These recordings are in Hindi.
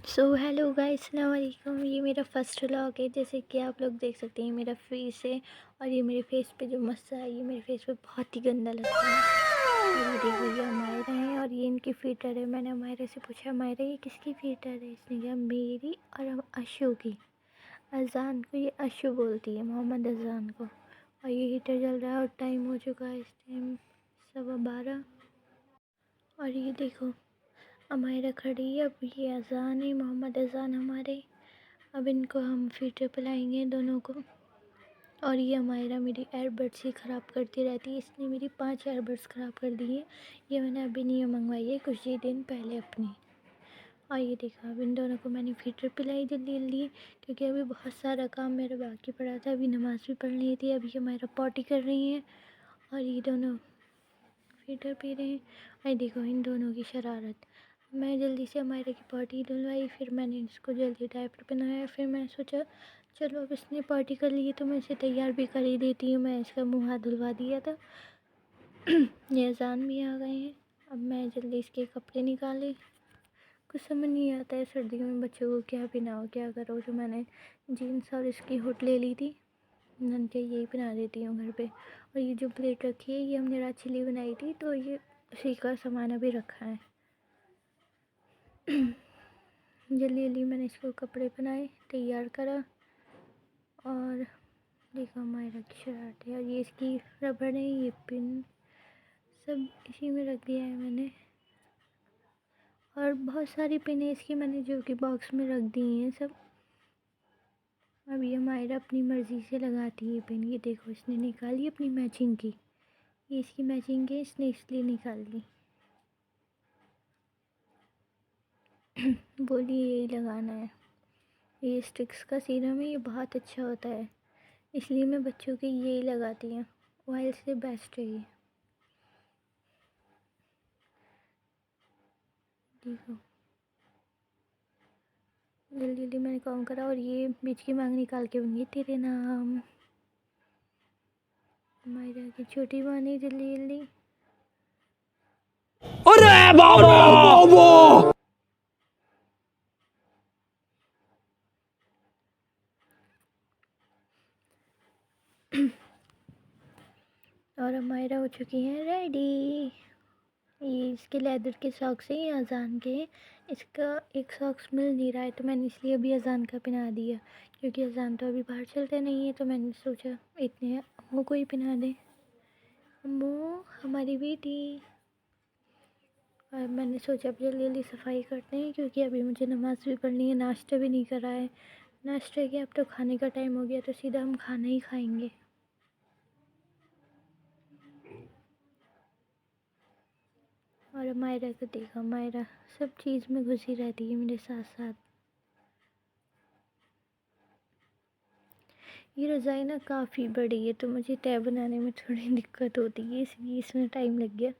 हेलो गाइस, अस्सलाम वालेकुम। ये मेरा फर्स्ट व्लॉग है। जैसे कि आप लोग देख सकते हैं मेरा फेस है, और ये मेरे फेस पे जो मस्सा है ये मेरे फेस पे बहुत ही गंदा लगता है। और ये देखो, ये अमायरा है और ये इनकी फ़िल्टर है। मैंने अमायरा से पूछा, अमायरा ये किसकी फ़िल्टर है? इसने कहा मेरी और अशु की। अजान को ये अशु बोलती है, मोहम्मद अजान को। और ये हीटर जल रहा है और टाइम हो चुका है इस टाइम 12:15। और ये देखो, अमायरा खड़ी है। अब ये अजान है, मोहम्मद अजान हमारे। अब इनको हम फ़िल्टर पिलाएंगे दोनों को। और ये अमायरा मेरी एयरबड्स ही ख़राब करती रहती है। इसने मेरी 5 एयरबड्स ख़राब कर दी है। ये मैंने अभी नहीं मंगवाई है, कुछ ही दिन पहले अपनी। और ये देखा, अब इन दोनों को मैंने फ़िल्टर पिलाई जल्दी जल्दी, क्योंकि अभी बहुत सारा काम मेरा बाकी पड़ा था। अभी नमाज़ भी पढ़नी थी। अभी हमारा पॉटी कर रही है और ये दोनों फ़िल्टर पी रहे हैं। और देखो इन दोनों की शरारत। मैं जल्दी से अमायरा की पॉटी धुलवाई, फिर मैंने इसको जल्दी डायपर पहनाया। फिर मैंने सोचा चलो अब इसने पार्टी कर ली है तो मैं इसे तैयार भी कर ही देती हूँ। मैं इसका मुँह हाथ धुलवा दिया था। ये अजान भी आ गए हैं। अब मैं जल्दी इसके कपड़े निकाले। कुछ समझ नहीं आता है सर्दियों में बच्चों को क्या पहनाओ क्या करो। जो मैंने जीन्स और इसकी हुड ले ली थी, ननके यही पहना देती हूँ घर पे। और ये जो प्लेट रखी है ये हमने रात चिल्ली बनाई थी, तो ये उसी का सामान अभी रखा है। जल्दी जल्दी मैंने इसको कपड़े पहनाए, तैयार करा। और देखो मायरा की शर्ट है, और ये इसकी रबड़ है, ये पिन सब इसी में रख दिया है मैंने। और बहुत सारी पिन है इसकी मैंने जो कि बॉक्स में रख दी हैं सब। अब ये मायरा अपनी मर्ज़ी से लगाती है पिन। ये देखो इसने निकाली अपनी मैचिंग की, ये इसकी मैचिंग की इसने इसलिए निकाल ली। बोली यही लगाना है। ये स्टिक्स का सीरम है, ये बहुत अच्छा होता है, इसलिए मैं बच्चों के यही लगाती हूँ। ऑयल से बेस्ट है ये। देखो जल्दी जल्दी मैंने काम करा। और ये बीच की मांग निकाल के बनी तेरे नाम। मायरा की छोटी बनी जल्दी जल्दी। अरे बाबा और मायरा हो चुकी है रेडी। ये इसके लेदर के सॉक्स हैं, ये अजान के हैं। इसका एक सॉक्स मिल नहीं रहा है तो मैंने इसलिए अभी अजान का पहना दिया, क्योंकि अजान तो अभी बाहर चलते नहीं है। तो मैंने सोचा इतने अम्मू को ही पहना दें। अम्मू हमारी बेटी। और मैंने सोचा अब जल्दी जल्दी सफाई करते हैं, क्योंकि अभी मुझे नमाज़ भी पढ़नी है। नाश्ता भी नहीं करा है। नाश्ते के अब तो खाने का टाइम हो गया, तो सीधा हम खाना ही खाएंगे। और मायरा को देखो, मायरा सब चीज़ में घुसी रहती है मेरे साथ साथ। ये रज़ाई ना काफ़ी बड़ी है, तो मुझे तय बनाने में थोड़ी दिक्कत होती है, इसलिए इसमें टाइम लग गया।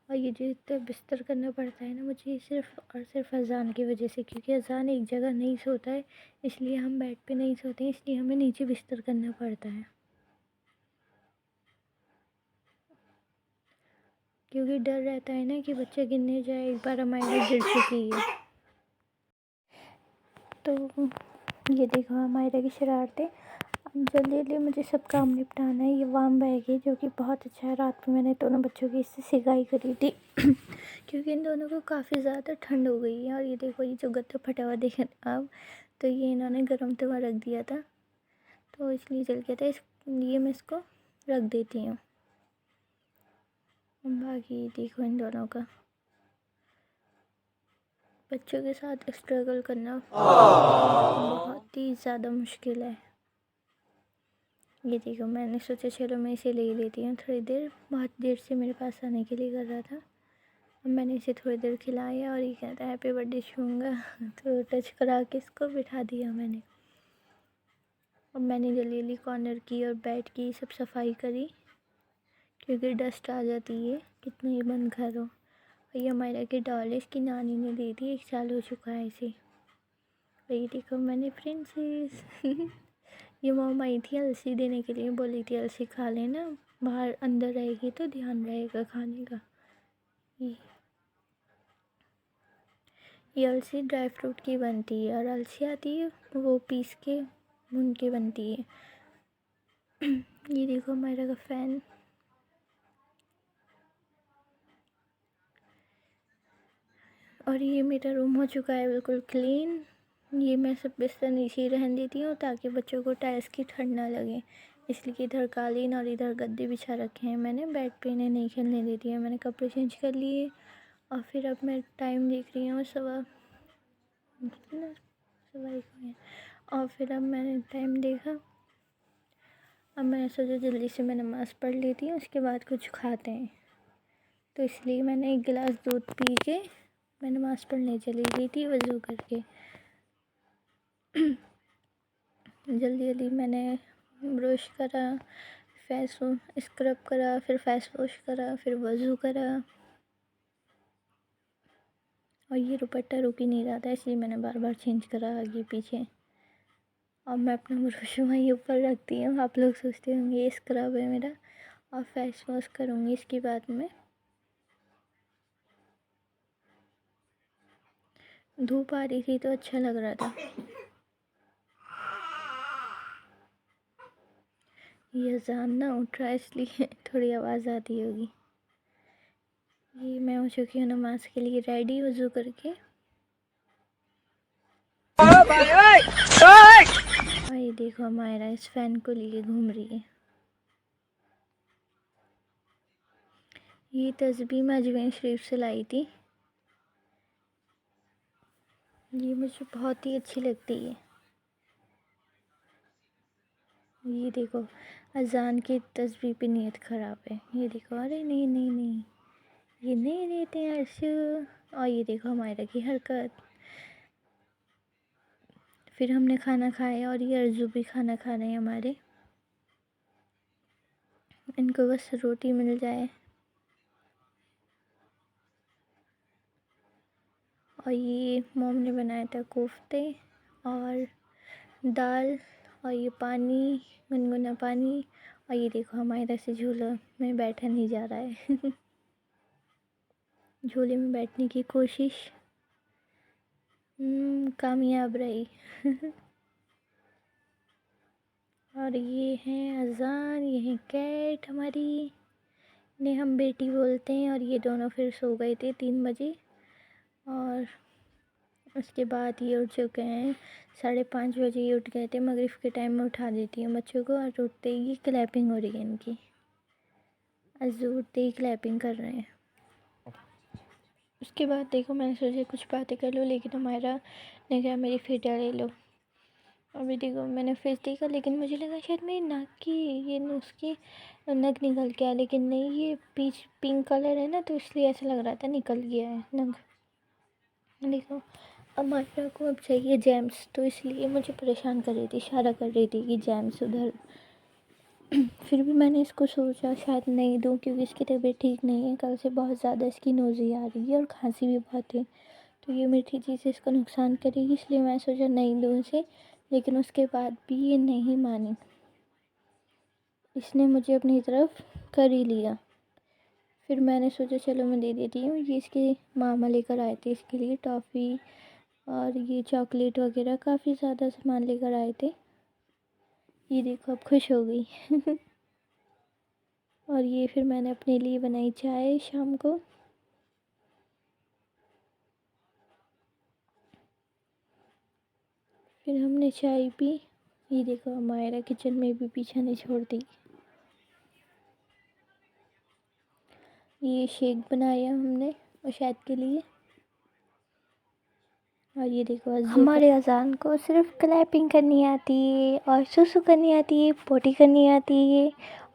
और ये जो इतना बिस्तर करना पड़ता है ना मुझे, सिर्फ़ और सिर्फ अजान की वजह से, क्योंकि अजान एक जगह नहीं सोता है, इसलिए हम बेड पे नहीं सोते हैं, इसलिए हमें नीचे बिस्तर करना पड़ता है। क्योंकि डर रहता है ना कि बच्चा गिरने जाए। एक बार हमारी गिर चुकी है। तो ये देखो हमारे की शरारतें। अब जल्दी जल्दी मुझे सब काम निपटाना है। ये वाम बैग है जो कि बहुत अच्छा है। रात में मैंने दोनों बच्चों की इससे सिकाई करी थी क्योंकि इन दोनों को काफ़ी ज़्यादा ठंड हो गई है। और ये देखो, ये जो गत्ता फटा हुआ देख अब, तो ये इन्होंने गर्म तवा रख दिया था, तो इसलिए जल गया था। ये मैं इसको रख देती हूँ। बाकी देखो इन दोनों का, बच्चों के साथ स्ट्रगल करना बहुत ही ज़्यादा मुश्किल है। ये देखो, मैंने सोचा चलो मैं इसे ले ही लेती हूँ थोड़ी देर। बहुत देर से मेरे पास आने के लिए कर रहा था। अब मैंने इसे थोड़ी देर खिलाया और ये कहता है हैप्पी बर्थडे छूँगा तो टच करा के इसको बिठा दिया मैंने। अब मैंने जल्दी जल्दी कॉर्नर की और बेड की सब सफाई करी, क्योंकि डस्ट आ जाती है कितना ही बंद करो। और ये हमारा की डॉल है, इसकी नानी ने दी थी, 1 साल हो चुका है इसे। ये देखो मैंने प्रिंसेस ये मॉम आई थी अलसी देने के लिए, बोली थी अलसी खा लेना, बाहर अंदर रहेगी तो ध्यान रहेगा खाने का। ये ये अलसी ड्राई फ्रूट की बनती है और अलसी आती है वो पीस के भून के बनती है। ये देखो मायरा का फ़ैन। और ये मेरा रूम हो चुका है बिल्कुल क्लीन। ये मैं सब बिस्तर नीचे ही रहने देती हूँ ताकि बच्चों को टाइल्स की ठंड ना लगे, इसलिए इधर कालीन और इधर गद्दे बिछा रखे हैं मैंने। बेड पे इन्हें नहीं खेलने देती है। मैंने कपड़े चेंज कर लिए और फिर अब मैं टाइम देख रही हूँ 1:15 हुए। और फिर अब मैंने टाइम देखा, अब मैंने सोचा जल्दी से मैं नमाज़ पढ़ लेती हूँ, उसके बाद कुछ खाते हैं। तो इसलिए मैंने एक गिलास दूध पी के मैं नमाज़ पढ़ने चली गई थी वज़ू करके। जल्दी जल्दी मैंने ब्रश करा, फेस स्क्रब करा, फिर फेस वॉश करा, फिर वज़ू करा। और ये दुपट्टा रुक ही नहीं रहा था, इसलिए मैंने बार बार चेंज करा आगे पीछे। अब मैं अपना ब्रश वहीं ऊपर रखती हूँ। आप लोग सोचते होंगे ये स्क्रब है मेरा। और फेस वॉश करूँगी इसके बाद में। धूप आ रही थी तो अच्छा लग रहा था। ये अजान ना उठ रहा है इसलिए थोड़ी आवाज़ आती होगी। ये मैं हो चुकी हूँ नमाज के लिए रेडी वज़ू करके। और ये देखो मायरा इस फ़ैन को लिए घूम रही है। ये तस्बीह मैं अजमेर शरीफ से लाई थी। ये मुझे बहुत ही अच्छी लगती है। ये देखो अजान की तस्बीह पे नीयत ख़राब है। ये देखो, अरे नहीं नहीं नहीं, ये नहीं लेते हैं अर्शु। और ये देखो मायरा की हरकत। फिर हमने खाना खाया और ये अर्जु भी खाना खा रहे हैं हमारे। इनको बस रोटी मिल जाए। और ये मॉम ने बनाया था कोफ्ते और दाल और ये पानी, गुनगुना पानी। और ये देखो हमारे से झूला में बैठा नहीं जा रहा है। झूले में बैठने की कोशिश कामयाब रही। और ये है अजान, ये है कैट हमारी, इन्हें हम बेटी बोलते हैं। और ये दोनों फिर सो गए थे 3 बजे। और उसके बाद ये उठ चुके हैं 5:30 बजे। ये उठ गए थे। मगरिब के टाइम में उठा देती हूँ बच्चों को और उठते ही क्लैपिंग हो रही है इनकी। अज़ू उठते ही क्लैपिंग कर रहे हैं। उसके बाद देखो मैंने सोचा कुछ बातें कर लो, लेकिन हमारा ने कहा मेरी फ़िटा ले लो। अभी देखो मैंने फेस देखा, लेकिन मुझे लगा शायद मेरी नाक की ये उसकी नग निकल के आया, लेकिन नहीं, ये पीच पिंक कलर है ना, तो इसलिए ऐसा लग रहा था निकल गया है नग। देखो अमायरा को अब चाहिए जैम्स, तो इसलिए मुझे परेशान कर रही थी, इशारा कर रही थी कि जैम्स उधर। फिर भी मैंने इसको सोचा शायद नहीं दूँ, क्योंकि इसकी तबीयत ठीक नहीं है। कल से बहुत ज़्यादा इसकी नोज़ी आ रही है और खांसी भी बहुत है, तो ये मीठी चीज़ इसको नुकसान करेगी, इसलिए मैं सोचा नहीं दूँ इसे। लेकिन उसके बाद भी ये नहीं मानी, इसने मुझे अपनी तरफ कर ही लिया। फिर मैंने सोचा चलो मैं दे देती हूँ। ये इसके मामा लेकर आए थे इसके लिए टॉफ़ी और ये चॉकलेट वगैरह, काफ़ी ज़्यादा सामान लेकर आए थे। ये देखो अब खुश हो गई। और ये फिर मैंने अपने लिए बनाई चाय शाम को। फिर हमने चाय पी। ये देखो हमारा किचन में भी पीछा नहीं छोड़ती। ये शेक बनाया हमने और शायद के लिए। और ये देखो हमारे अजान को सिर्फ क्लैपिंग करनी आती है और सुसु करनी आती है, पोटी करनी आती है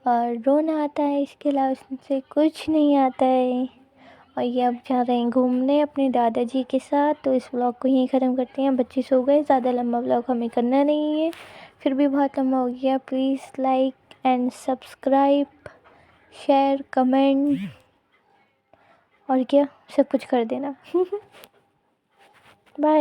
और रोना आता है, इसके अलावा इससे कुछ नहीं आता है। और ये अब जा रहे हैं घूमने अपने दादाजी के साथ। तो इस व्लॉग को यहीं ख़त्म करते हैं। बच्चे सो गए, ज़्यादा लंबा व्लॉग हमें करना नहीं है, फिर भी बहुत लंबा हो गया। Please like and subscribe, share, comment और क्या सब कुछ कर देना। बाय।